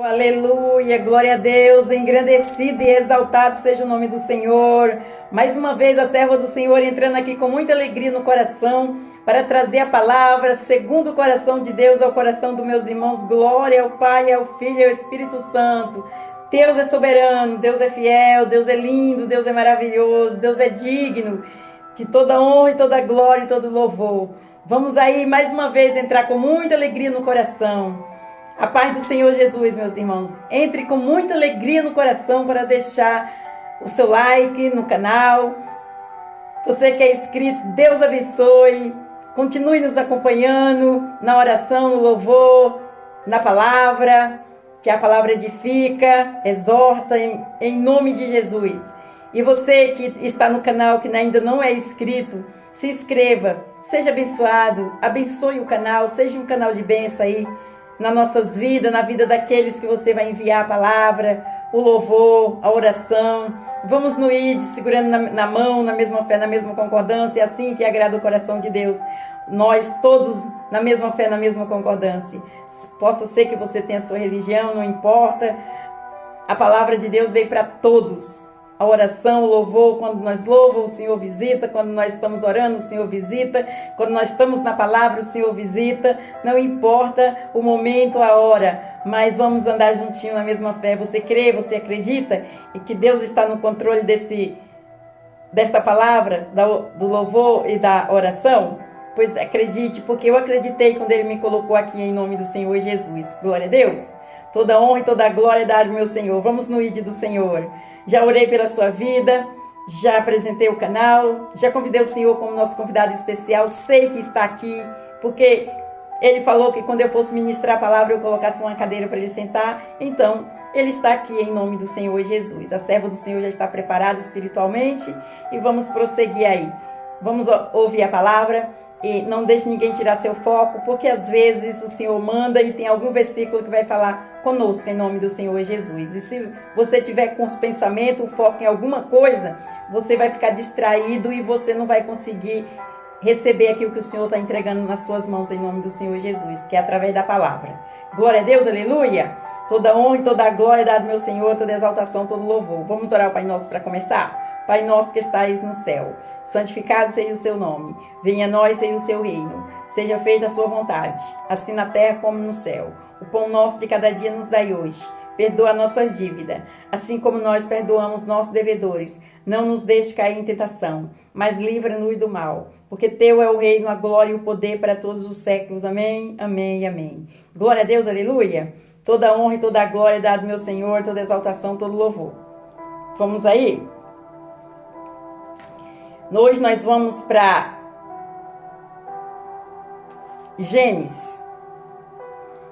Aleluia, glória a Deus, engrandecido e exaltado seja o nome do Senhor. Mais uma vez a serva do Senhor entrando aqui com muita alegria no coração para trazer a palavra segundo o coração de Deus ao coração dos meus irmãos. Glória ao Pai, ao Filho e ao Espírito Santo. Deus é soberano, Deus é fiel, Deus é lindo, Deus é maravilhoso, Deus é digno de toda honra e toda glória e todo louvor. Vamos aí mais uma vez entrar com muita alegria no coração. A paz do Senhor Jesus, meus irmãos. Entre com muita alegria no coração para deixar o seu like no canal. Você que é inscrito, Deus abençoe. Continue nos acompanhando na oração, no louvor, na palavra, que a palavra edifica, exorta em nome de Jesus. E você que está no canal, que ainda não é inscrito, se inscreva, seja abençoado, abençoe o canal, seja um canal de bênção aí nas nossas vidas, na vida daqueles que você vai enviar a palavra, o louvor, a oração. Vamos no ID, segurando na mão, na mesma fé, na mesma concordância, é assim que agrada o coração de Deus. Nós todos na mesma fé, na mesma concordância. Possa ser que você tenha a sua religião, não importa. A palavra de Deus veio para todos. A oração, o louvor, quando nós louvamos, o Senhor visita. Quando nós estamos orando, o Senhor visita. Quando nós estamos na palavra, o Senhor visita. Não importa o momento, a hora, mas vamos andar juntinho na mesma fé. Você crê, você acredita e que Deus está no controle desta palavra, do louvor e da oração? Pois acredite, porque eu acreditei quando Ele me colocou aqui em nome do Senhor Jesus. Glória a Deus. Toda honra e toda glória é dada ao meu Senhor. Vamos no ID do Senhor. Já orei pela sua vida, já apresentei o canal, já convidei o Senhor como nosso convidado especial. Sei que está aqui, porque Ele falou que quando eu fosse ministrar a palavra, eu colocasse uma cadeira para Ele sentar. Então, Ele está aqui em nome do Senhor Jesus. A serva do Senhor já está preparada espiritualmente e vamos prosseguir aí. Vamos ouvir a palavra e não deixe ninguém tirar seu foco, porque às vezes o Senhor manda e tem algum versículo que vai falar conosco em nome do Senhor Jesus. E se você tiver com os pensamentos, o foco em alguma coisa, você vai ficar distraído e você não vai conseguir receber aquilo que o Senhor está entregando nas suas mãos em nome do Senhor Jesus, que é através da palavra. Glória a Deus, aleluia! Toda honra e toda glória é dada ao meu Senhor, toda exaltação, todo louvor. Vamos orar ao Pai Nosso para começar? Pai nosso que estais no céu, santificado seja o seu nome. Venha a nós, seja o seu reino. Seja feita a sua vontade, assim na terra como no céu. O pão nosso de cada dia nos dai hoje. Perdoa a nossa dívida, assim como nós perdoamos nossos devedores. Não nos deixe cair em tentação, mas livra-nos do mal. Porque teu é o reino, a glória e o poder para todos os séculos. Amém, amém e amém. Glória a Deus, aleluia. Toda honra e toda glória é dada ao meu Senhor, toda exaltação, todo louvor. Vamos aí? Hoje nós vamos para Gênesis,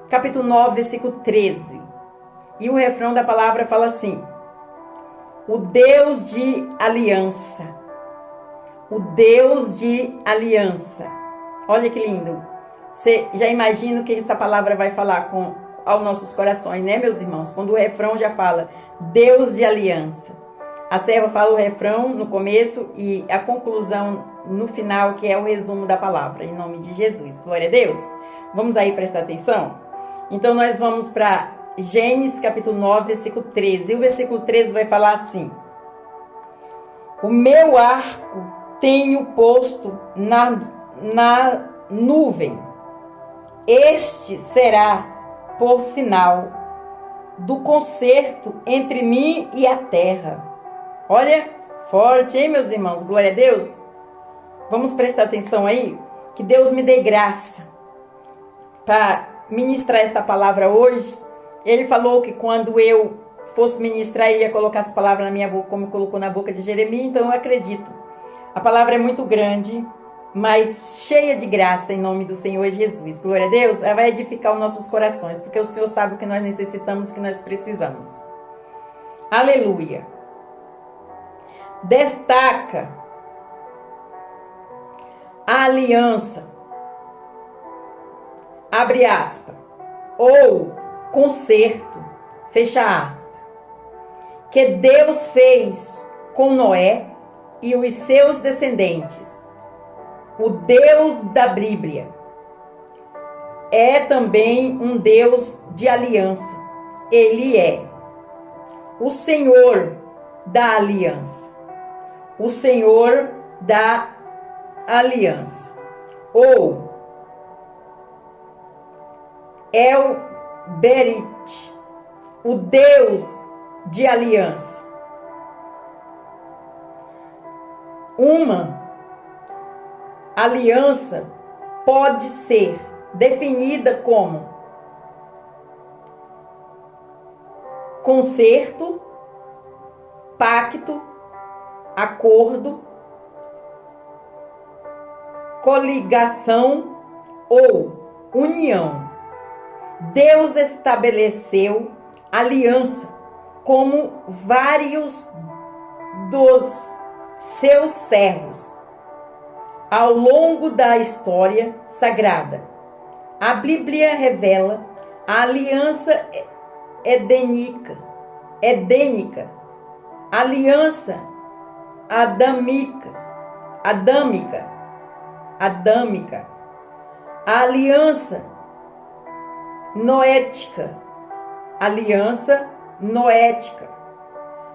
capítulo 9, versículo 13. E o refrão da palavra fala assim: o Deus de aliança. O Deus de aliança. Olha que lindo. Você já imagina o que essa palavra vai falar aos nossos corações, né, meus irmãos? Quando o refrão já fala Deus de aliança. A serva fala o refrão no começo e a conclusão no final, que é o resumo da palavra, em nome de Jesus. Glória a Deus. Vamos aí prestar atenção? Então nós vamos para Gênesis capítulo 9, versículo 13. E o versículo 13 vai falar assim: o meu arco tenho posto na nuvem. Este será por sinal do concerto entre mim e a terra. Olha, forte, hein, meus irmãos? Glória a Deus. Vamos prestar atenção aí. Que Deus me dê graça para ministrar esta palavra hoje. Ele falou que quando eu fosse ministrar, ele ia colocar essa palavra na minha boca, como colocou na boca de Jeremias. Então eu acredito. A palavra é muito grande, mas cheia de graça em nome do Senhor Jesus. Glória a Deus. Ela vai edificar os nossos corações, porque o Senhor sabe o que nós necessitamos, o que nós precisamos. Aleluia. Destaca a aliança, abre aspas, ou concerto, fecha aspas, que Deus fez com Noé e os seus descendentes. O Deus da Bíblia é também um Deus de aliança. Ele é o Senhor da aliança. O Senhor da aliança. Ou El Berit, o Deus de aliança. Uma aliança pode ser definida como concerto, pacto, acordo, coligação ou união. Deus estabeleceu aliança como vários dos seus servos ao longo da história sagrada. A Bíblia revela a aliança edênica, aliança adâmica, a aliança noética,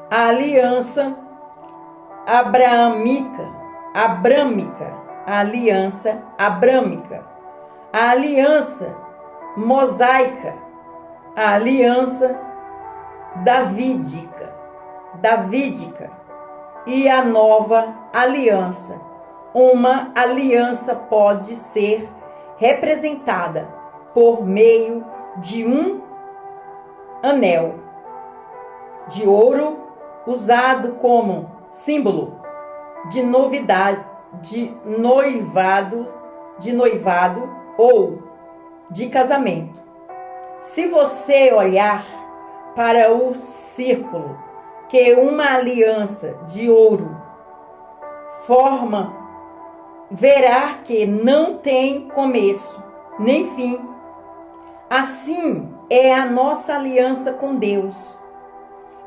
a aliança abrâmica, a aliança abrâmica, a aliança mosaica, a aliança davídica e a nova aliança. Uma aliança pode ser representada por meio de um anel de ouro usado como símbolo de novidade, de noivado ou de casamento. Se você olhar para o círculo que uma aliança de ouro forma, verá que não tem começo nem fim. Assim é a nossa aliança com Deus.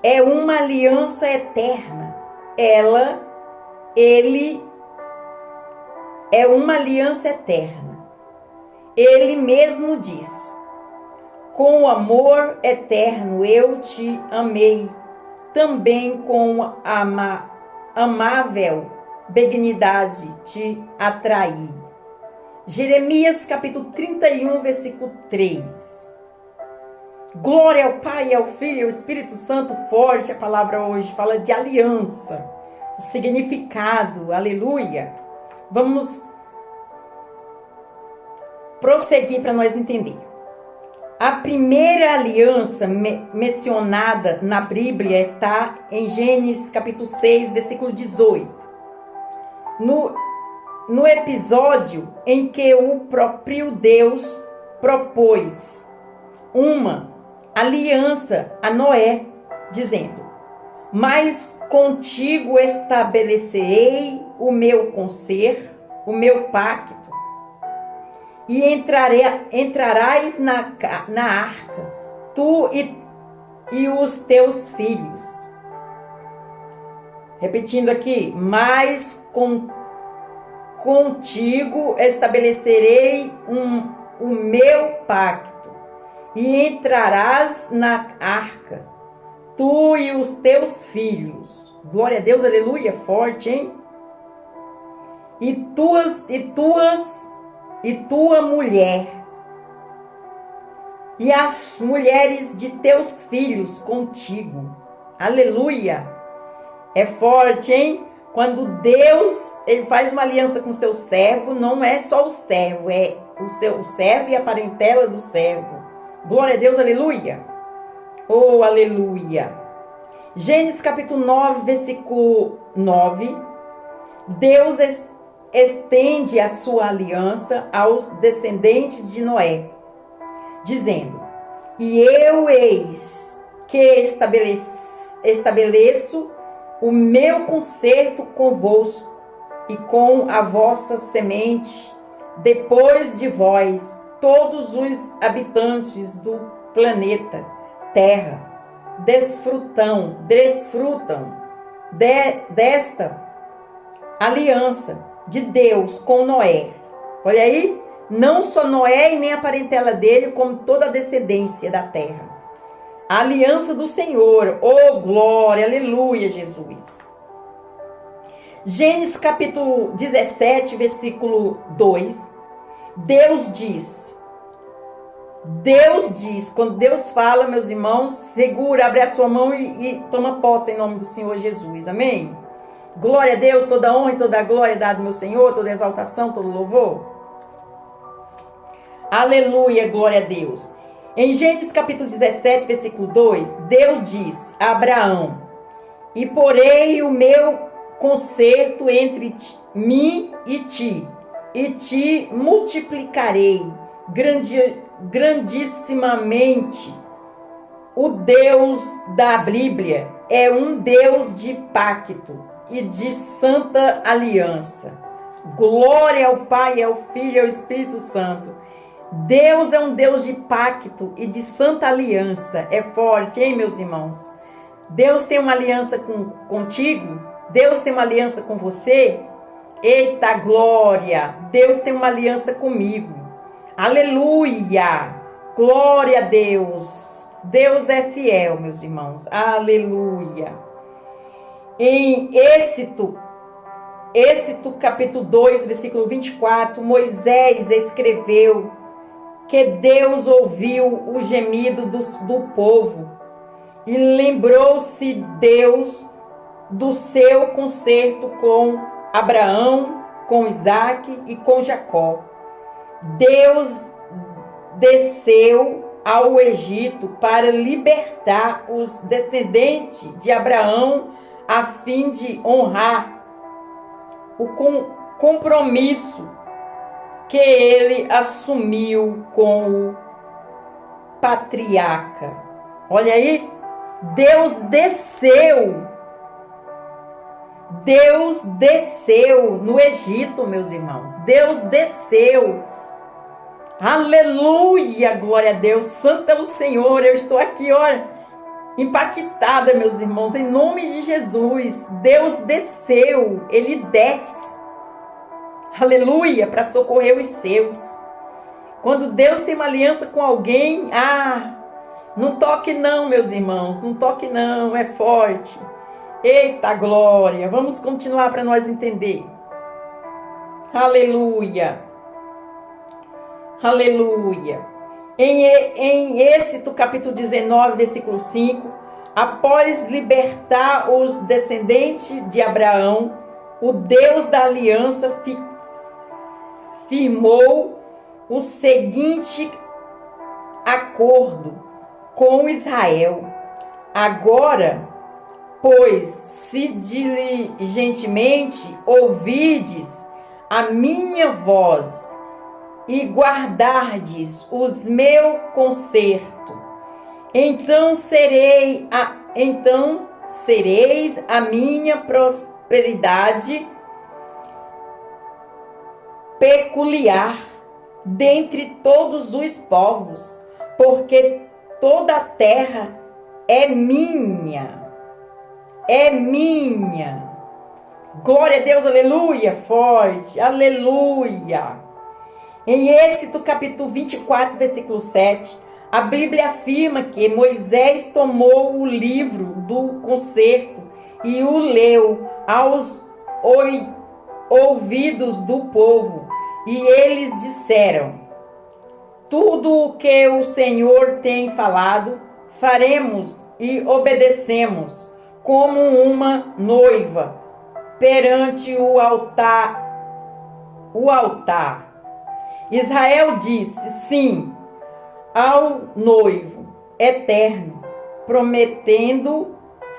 É uma aliança eterna. Ele é uma aliança eterna. Ele mesmo diz: com amor eterno eu te amei, também com amável benignidade te atraí. Jeremias capítulo 31, versículo 3. Glória ao Pai, ao Filho e ao Espírito Santo. Forte a palavra hoje, fala de aliança, o significado, aleluia. Vamos prosseguir para nós entender. A primeira aliança mencionada na Bíblia está em Gênesis capítulo 6, versículo 18. No episódio em que o próprio Deus propôs uma aliança a Noé, dizendo: mas contigo estabelecerei o meu concerto, o meu pacto, e entrarás na arca, tu e os teus filhos. Repetindo aqui: mas contigo estabelecerei o meu pacto, e entrarás na arca, tu e os teus filhos. Glória a Deus, aleluia, forte, hein? E tua mulher, e as mulheres de teus filhos contigo. Aleluia. É forte, hein? Quando Deus, ele faz uma aliança com o seu servo, não é só o servo, é o servo e a parentela do servo. Glória a Deus, aleluia. Oh, aleluia. Gênesis capítulo 9, versículo 9. Deus estende a sua aliança aos descendentes de Noé, dizendo: e eu eis que estabeleço o meu concerto convosco e com a vossa semente, depois de vós, todos os habitantes do planeta Terra desfrutam desta aliança de Deus com Noé. Olha aí, não só Noé e nem a parentela dele, como toda a descendência da terra. A aliança do Senhor. Oh, glória, aleluia, Jesus. Gênesis capítulo 17, versículo 2. Deus diz, quando Deus fala, meus irmãos, segura, abre a sua mão e toma posse em nome do Senhor Jesus. Amém? Glória a Deus, toda honra e toda glória é dada ao meu Senhor, toda exaltação, todo louvor. Aleluia, glória a Deus. Em Gênesis capítulo 17, versículo 2, Deus diz a Abraão: e porei o meu concerto entre mim e te multiplicarei grandissimamente. O Deus da Bíblia é um Deus de pacto e de santa aliança. Glória ao Pai, ao Filho e ao Espírito Santo. Deus é um Deus de pacto e de santa aliança. É forte, hein, meus irmãos? Deus tem uma aliança contigo? Deus tem uma aliança com você? Eita glória! Deus tem uma aliança comigo. Aleluia! Glória a Deus! Deus é fiel, meus irmãos. Aleluia! Em Êxodo capítulo 2, versículo 24, Moisés escreveu que Deus ouviu o gemido do povo e lembrou-se Deus do seu concerto com Abraão, com Isaac e com Jacó. Deus desceu ao Egito para libertar os descendentes de Abraão a fim de honrar o compromisso que ele assumiu com o patriarca. Olha aí, Deus desceu no Egito, meus irmãos. Deus desceu. Aleluia, glória a Deus. Santo é o Senhor. Eu estou aqui, olha, impactada, meus irmãos, em nome de Jesus. Deus desceu, ele desce. Aleluia, para socorrer os seus. Quando Deus tem uma aliança com alguém, não toque não, meus irmãos, não toque não, é forte. Eita glória, vamos continuar para nós entender. Aleluia, aleluia. Em Êxodo capítulo 19, versículo 5, após libertar os descendentes de Abraão, o Deus da aliança firmou o seguinte acordo com Israel: agora, pois, se diligentemente ouvirdes a minha voz e guardardes os meus concertos, então sereis a minha prosperidade peculiar dentre todos os povos, porque toda a terra é minha. É minha. Glória a Deus, aleluia, forte, aleluia. Em Êxodo capítulo 24, versículo 7, a Bíblia afirma que Moisés tomou o livro do concerto e o leu aos ouvidos do povo, e eles disseram: tudo o que o Senhor tem falado, faremos e obedecemos, como uma noiva perante o altar. Israel disse sim ao noivo eterno, prometendo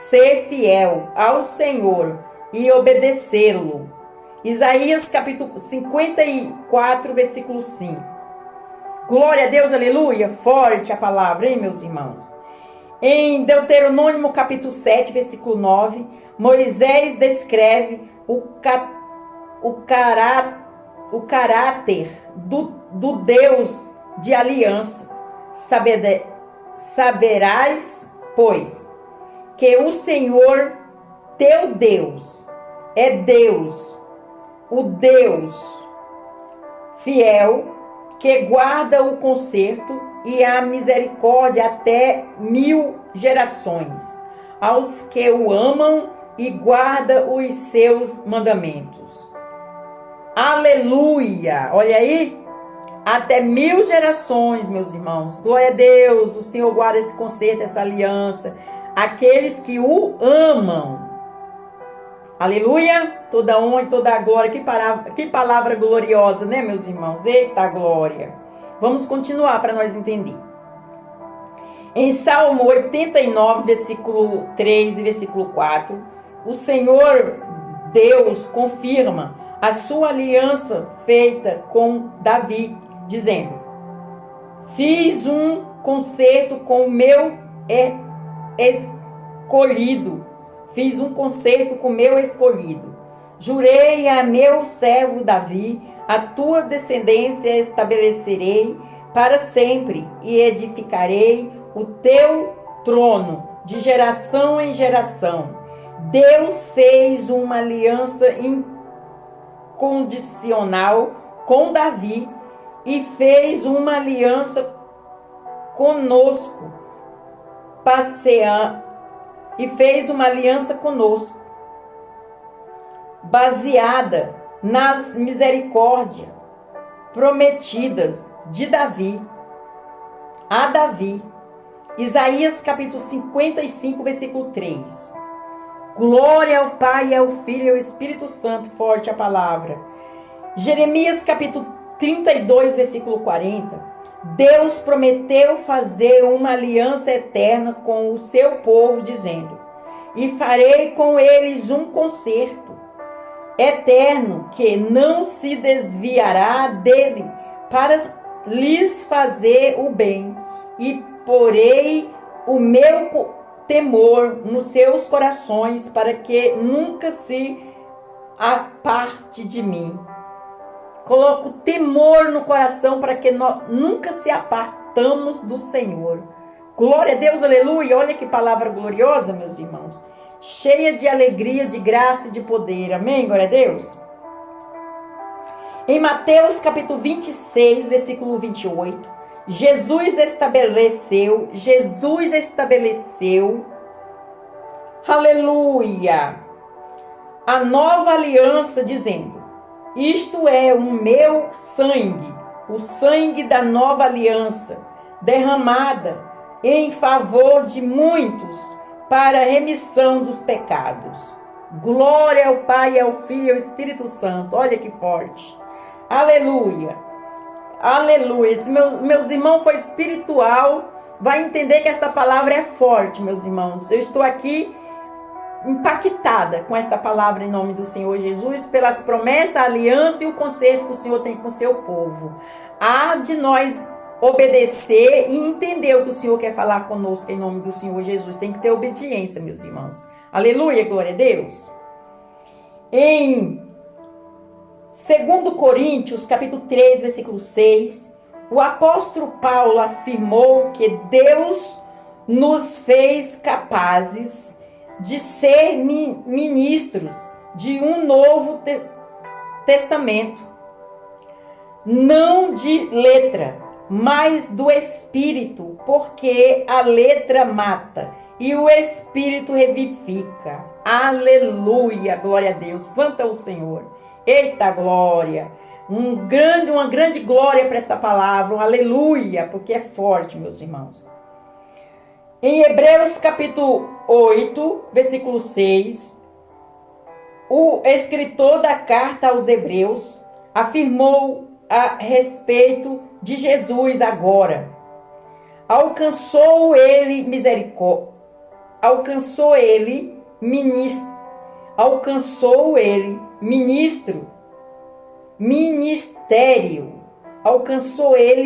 ser fiel ao Senhor e obedecê-lo. Isaías capítulo 54, versículo 5. Glória a Deus, aleluia, forte a palavra, hein, meus irmãos? Em Deuteronômio capítulo 7, versículo 9, Moisés descreve o caráter do Deus de aliança. Saberás, pois, que o Senhor teu Deus é Deus, o Deus fiel, que guarda o concerto e a misericórdia até 1000 gerações aos que o amam e guardam os seus mandamentos. Aleluia! Olha aí, até 1000 gerações, meus irmãos. Glória a Deus, o Senhor guarda esse concerto, essa aliança. Aqueles que o amam. Aleluia! Toda honra e toda glória. Que palavra gloriosa, né, meus irmãos? Eita glória! Vamos continuar para nós entender. Em Salmo 89, versículo 3 e versículo 4, o Senhor Deus confirma a sua aliança feita com Davi, dizendo: fiz um concerto com o meu escolhido. Fiz um concerto com o meu escolhido. Jurei a meu servo Davi, a tua descendência estabelecerei para sempre e edificarei o teu trono de geração em geração. Deus fez uma aliança incondicional com Davi e fez uma aliança conosco, baseada nas misericórdias prometidas de Davi a Davi. Isaías capítulo 55, versículo 3. Glória ao Pai, ao Filho e ao Espírito Santo, forte a palavra. Jeremias capítulo 32, versículo 40. Deus prometeu fazer uma aliança eterna com o seu povo, dizendo: e farei com eles um concerto eterno que não se desviará dele, para lhes fazer o bem, e porei o meu temor nos seus corações, para que nunca se aparte de mim. Coloco temor no coração para que nós nunca se apartamos do Senhor. Glória a Deus, aleluia. Olha que palavra gloriosa, meus irmãos. Cheia de alegria, de graça e de poder. Amém? Glória a Deus. Em Mateus capítulo 26, versículo 28. Jesus estabeleceu, aleluia, a nova aliança, dizendo: isto é o meu sangue, o sangue da nova aliança, derramada em favor de muitos para a remissão dos pecados. Glória ao Pai, ao Filho e ao Espírito Santo. Olha que forte. Aleluia. Aleluia. Se meus irmãos for espiritual, vai entender que esta palavra é forte, meus irmãos. Eu estou aqui impactada com esta palavra em nome do Senhor Jesus, pelas promessas, a aliança e o concerto que o Senhor tem com o seu povo. Há de nós obedecer e entender o que o Senhor quer falar conosco em nome do Senhor Jesus. Tem que ter obediência, meus irmãos. Aleluia, glória a Deus. Em 2 Coríntios, capítulo 3, versículo 6, o apóstolo Paulo afirmou que Deus nos fez capazes de ser ministros de um novo testamento, não de letra, mas do Espírito, porque a letra mata e o Espírito revivifica. Aleluia, glória a Deus, santo é o Senhor. Eita glória, uma grande glória para esta palavra, um aleluia, porque é forte, meus irmãos. Em Hebreus capítulo 8, versículo 6, o escritor da carta aos Hebreus afirmou a respeito de Jesus agora: alcançou ele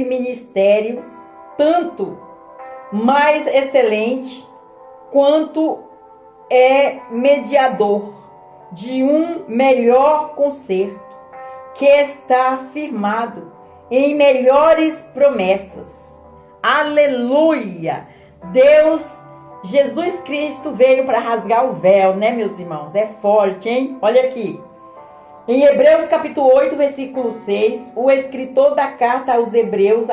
ministério tanto mais excelente quanto é mediador de um melhor concerto, que está firmado em melhores promessas. Aleluia! Jesus Cristo veio para rasgar o véu, né, meus irmãos? É forte, hein? Olha aqui. Em Hebreus capítulo 8, versículo 6, o escritor da carta aos Hebreus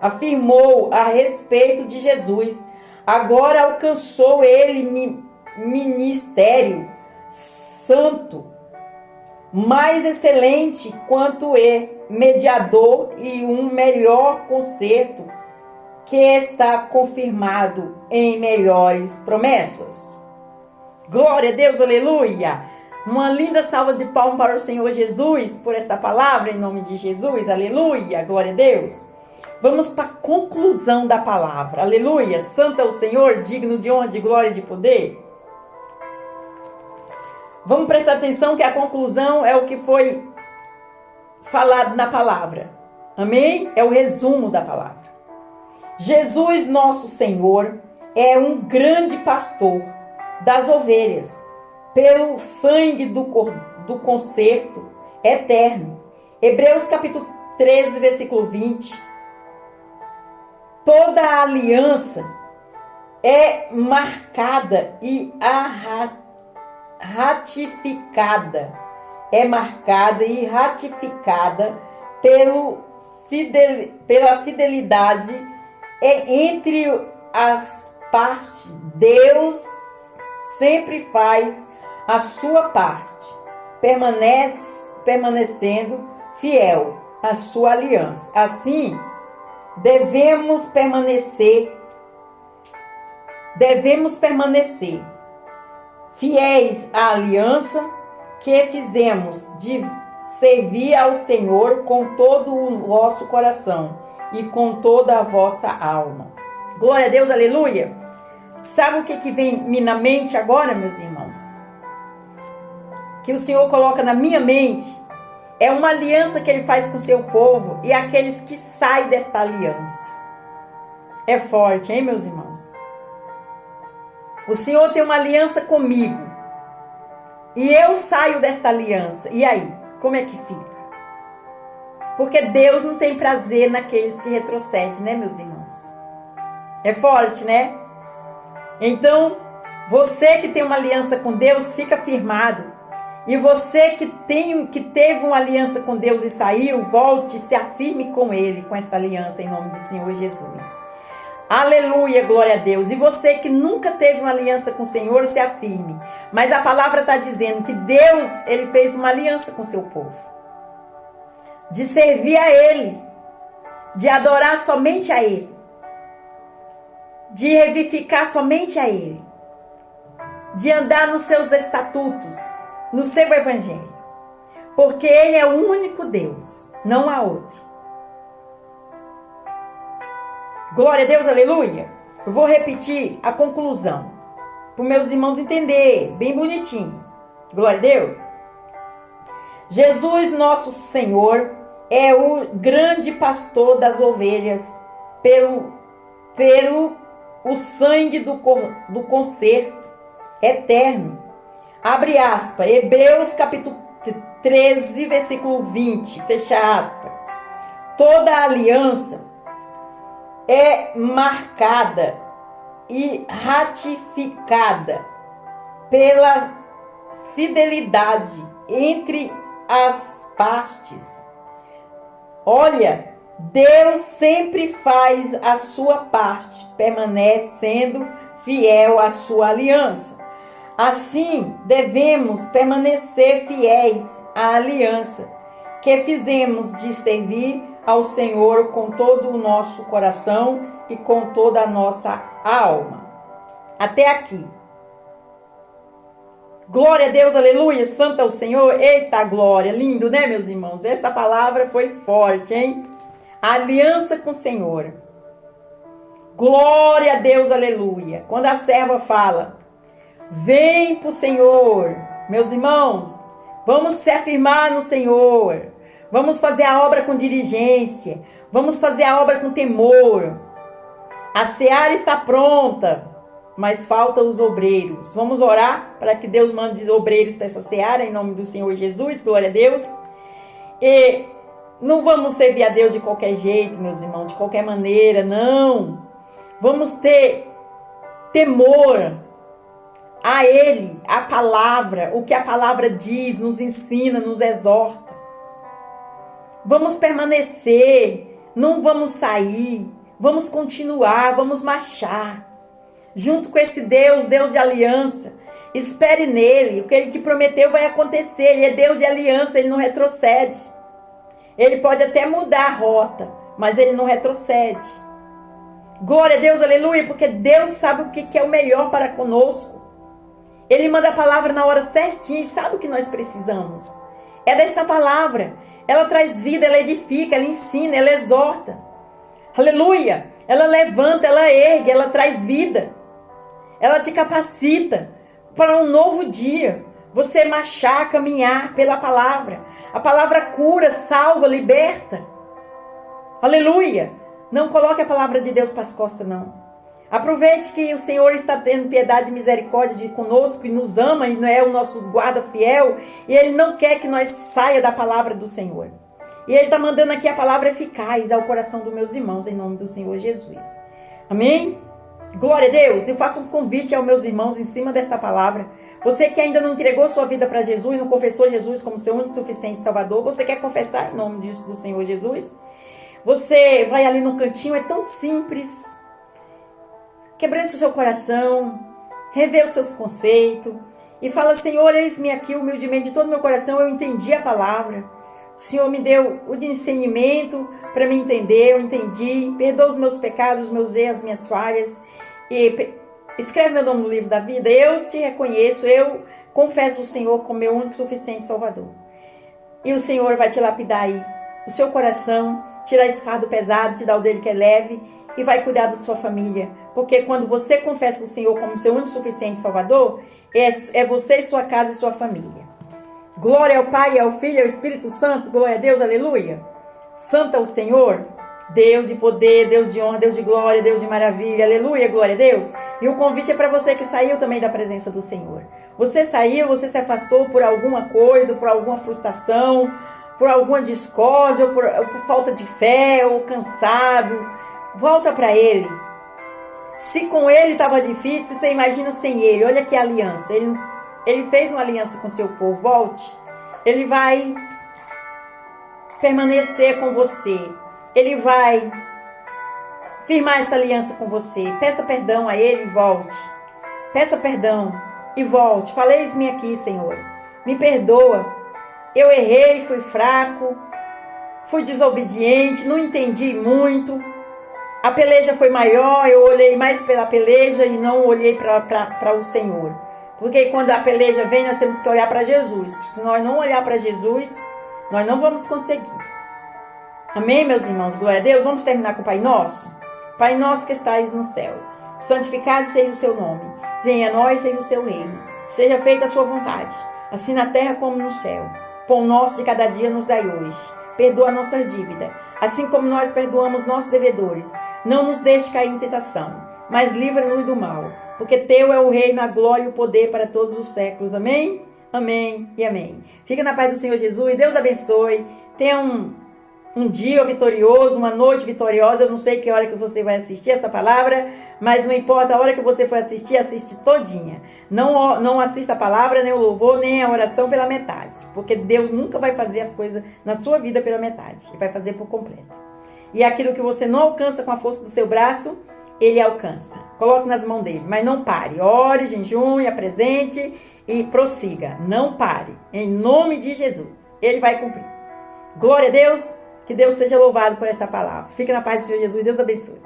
afirmou a respeito de Jesus: Agora alcançou ele ministério santo, mais excelente quanto mediador e um melhor concerto que está confirmado em melhores promessas. Glória a Deus, aleluia! Uma linda salva de palmas para o Senhor Jesus por esta palavra, em nome de Jesus, aleluia, glória a Deus. Vamos para a conclusão da palavra, aleluia. Santo é o Senhor, digno de honra, de glória e de poder. Vamos prestar atenção que a conclusão é o que foi falado na palavra, amém? É o resumo da palavra. Jesus, nosso Senhor, é um grande pastor das ovelhas, pelo sangue do concerto eterno. Hebreus capítulo 13, versículo 20. Toda a aliança é marcada e ratificada. É marcada e ratificada pela fidelidade entre as partes. Deus sempre faz a sua parte, permanecendo fiel à sua aliança. Assim, devemos permanecer fiéis à aliança que fizemos de servir ao Senhor com todo o vosso coração e com toda a vossa alma. Glória a Deus, aleluia! Sabe o que vem na mente agora, meus irmãos? Que o Senhor coloca na minha mente é uma aliança que Ele faz com o seu povo e aqueles que saem desta aliança. É forte, hein, meus irmãos? O Senhor tem uma aliança comigo e eu saio desta aliança. E aí, como é que fica? Porque Deus não tem prazer naqueles que retrocedem, né, meus irmãos? É forte, né? Então, você que tem uma aliança com Deus, fica firmado. E você que teve uma aliança com Deus e saiu, volte e se afirme com Ele, com esta aliança, em nome do Senhor Jesus. Aleluia, glória a Deus. E você que nunca teve uma aliança com o Senhor, se afirme. Mas a palavra está dizendo que Deus, Ele fez uma aliança com o seu povo. De servir a Ele, de adorar somente a Ele, de revivificar somente a Ele, de andar nos seus estatutos, no seu evangelho, porque Ele é o único Deus, não há outro. Glória a Deus, aleluia. Eu vou repetir a conclusão, para os meus irmãos entenderem, bem bonitinho. Glória a Deus. Jesus, nosso Senhor, é o grande pastor das ovelhas, pelo o sangue do concerto eterno. Abre aspas, Hebreus capítulo 13, versículo 20, fecha aspas. Toda aliança é marcada e ratificada pela fidelidade entre as partes. Olha, Deus sempre faz a sua parte, permanecendo fiel à sua aliança. Assim, devemos permanecer fiéis à aliança que fizemos de servir ao Senhor com todo o nosso coração e com toda a nossa alma. Até aqui. Glória a Deus, aleluia, santo é o Senhor. Eita glória, lindo, né, meus irmãos? Essa palavra foi forte, hein? A aliança com o Senhor. Glória a Deus, aleluia. Quando a serva fala, vem para o Senhor, meus irmãos, vamos se afirmar no Senhor, vamos fazer a obra com diligência, vamos fazer a obra com temor. A seara está pronta, mas faltam os obreiros. Vamos orar para que Deus mande obreiros para essa seara, em nome do Senhor Jesus, glória a Deus. E não vamos servir a Deus de qualquer jeito, meus irmãos, de qualquer maneira, não. Vamos ter temor a Ele, a palavra, o que a palavra diz, nos ensina, nos exorta. Vamos permanecer, não vamos sair, vamos continuar, vamos marchar. junto com esse Deus, Deus de aliança. Espere nele, o que ele te prometeu vai acontecer. Ele é Deus de aliança, ele não retrocede. Ele pode até mudar a rota, mas ele não retrocede. Glória a Deus, aleluia, porque Deus sabe o que é o melhor para conosco. Ele manda a palavra na hora certinha e sabe o que nós precisamos. É desta palavra. Ela traz vida, ela edifica, ela ensina, ela exorta. Aleluia! Ela levanta, ela ergue, ela traz vida. Ela te capacita para um novo dia. Você marchar, caminhar pela palavra. A palavra cura, salva, liberta. Aleluia! Não coloque a palavra de Deus para as costas, não. Aproveite que o Senhor está tendo piedade e misericórdia de conosco e nos ama e não é o nosso guarda fiel. E Ele não quer que nós saia da palavra do Senhor. E Ele está mandando aqui a palavra eficaz ao coração dos meus irmãos, em nome do Senhor Jesus. Amém? Glória a Deus. Eu faço um convite aos meus irmãos em cima desta palavra. Você que ainda não entregou sua vida para Jesus e não confessou Jesus como seu único, suficiente Salvador, você quer confessar em nome do Senhor Jesus? Você vai ali no cantinho, é tão simples. Quebrante o seu coração, revê os seus conceitos e fala: Senhor, eis-me aqui humildemente de todo o meu coração, eu entendi a palavra. O Senhor me deu o discernimento para me entender, eu entendi. Perdoa os meus pecados, os meus erros, as minhas falhas. E escreve meu nome no livro da vida. Eu te reconheço, eu confesso o Senhor como meu único, suficiente Salvador. E o Senhor vai te lapidar aí o seu coração, tirar esse fardo pesado, te dar o dele que é leve e vai cuidar da sua família. Porque quando você confessa o Senhor como seu único, suficiente Salvador, é você e sua casa e sua família. Glória ao Pai, ao Filho e ao Espírito Santo. Glória a Deus, aleluia. Santo é o Senhor, Deus de poder, Deus de honra, Deus de glória, Deus de maravilha, aleluia, glória a Deus. E o convite é para você que saiu também da presença do Senhor. Você saiu, você se afastou por alguma coisa, por alguma frustração, por alguma discórdia, ou por falta de fé, ou cansado. Volta para Ele. Se com Ele estava difícil, você imagina sem Ele. Olha que aliança. Ele fez uma aliança com seu povo. Volte. Ele vai permanecer com você. Ele vai firmar essa aliança com você. Peça perdão a Ele e volte. Peça perdão e volte. Fala: eis-me aqui, Senhor. Me perdoa. Eu errei, fui fraco, fui desobediente, não entendi muito. A peleja foi maior, eu olhei mais pela peleja e não olhei para o Senhor. Porque quando a peleja vem, nós temos que olhar para Jesus. Se nós não olhar para Jesus, nós não vamos conseguir. Amém, meus irmãos? Glória a Deus. Vamos terminar com o Pai Nosso? Pai nosso que estais no céu, santificado seja o seu nome. Venha a nós, seja o seu reino. Seja feita a sua vontade, assim na terra como no céu. Pão nosso de cada dia nos dai hoje. Perdoa nossas dívidas, assim como nós perdoamos nossos devedores. Não nos deixe cair em tentação, mas livra-nos do mal. Porque teu é o reino, a glória e o poder para todos os séculos. Amém? Amém e amém. Fica na paz do Senhor Jesus. Deus abençoe. Tenha um dia vitorioso, uma noite vitoriosa. Eu não sei que hora que você vai assistir essa palavra, mas não importa a hora que você for assistir, assiste todinha. Não assista a palavra, nem o louvor, nem a oração pela metade. Porque Deus nunca vai fazer as coisas na sua vida pela metade. Ele vai fazer por completo. E aquilo que você não alcança com a força do seu braço, Ele alcança. Coloque nas mãos dele, mas não pare. Ore, jejum, apresente e prossiga. Não pare. Em nome de Jesus. Ele vai cumprir. Glória a Deus. Que Deus seja louvado por esta palavra. Fique na paz do Senhor Jesus. Deus abençoe.